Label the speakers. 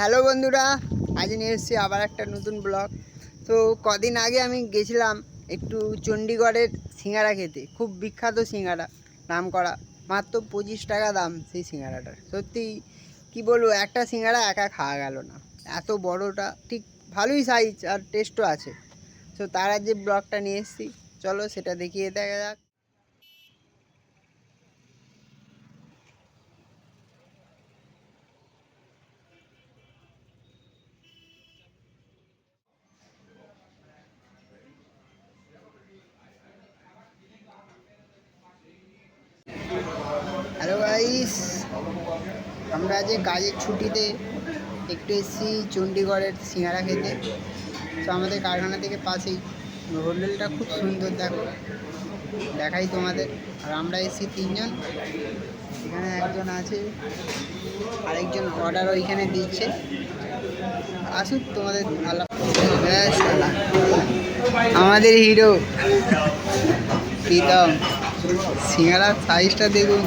Speaker 1: Hello বন্ধুরা, আজ নিয়ে এসেছি আবার একটা নতুন ব্লগ। তো কদিন আগে আমি গেছিলাম একটু চণ্ডীগড়ের সিঙ্গারা খেতে। খুব বিখ্যাত সিঙ্গারা, নাম করা। মাত্র 25 টাকা দাম সেই সিঙ্গারাটার। সত্যি কি বলবো, একটা সিঙ্গারা একা খাওয়া গেল না। এত বড়টা, ঠিক ভালোই সাইজ আর টেস্টও আছে। তো তার যে ব্লগটা নিয়ে এসেছি, চলো সেটা দেখিয়ে দেখা যাক। হ্যালো গাইস, আমরা যে কাজের ছুটিতে একটু এসেছি চণ্ডীগড়ের সিঙ্গারা খেতে। তো আমাদের কারখানা থেকে পাশেই হোটেলটা খুব সুন্দর, দেখো দেখাই তোমাদের। আর আমরা এসেছি তিনজন, এখানে একজন আছে, আরেকজন অর্ডার ওইখানে দিচ্ছে। আসুক তোমাদের আলাপ। ব্যাস, আমাদের হিরো প্রীতম। সিঙ্গারার সাইজটা দেখুন,